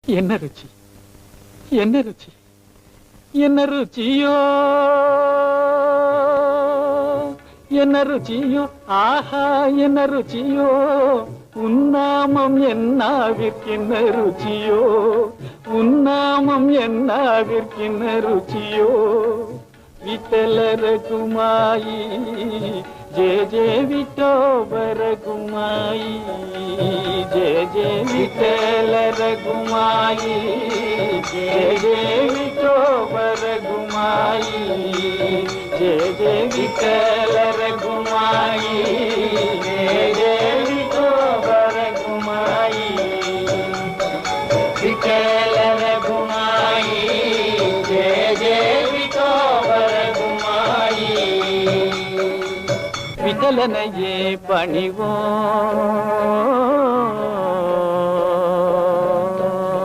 என்ன ருச்சி, என்ன ருச்சி, என்ன ருச்சியோ, என்ன ருச்சியோ, ஆஹா என்ன ருச்சியோ, உன்னாமம் என்னாவிற்கின்ன ருச்சியோ, உன்னாமம் என்னாவிற்கின்ன ருச்சியோ. விட்டல ரகுமாயி ஜெய ஜெய விட்டோபர குமாயி, ஜெய ஜெய விட்டல ரகுமாயி, ஜெய ஜெய விட்டோபர குமாயி, ஜெய ஜெய விட்டல ரகுமாயி, ஜெய ஜெய விட்டோபர குமாயி, விட்டல ரகுமாயி, ஜெய ஜெய விட்டலனையே பணிவோம்,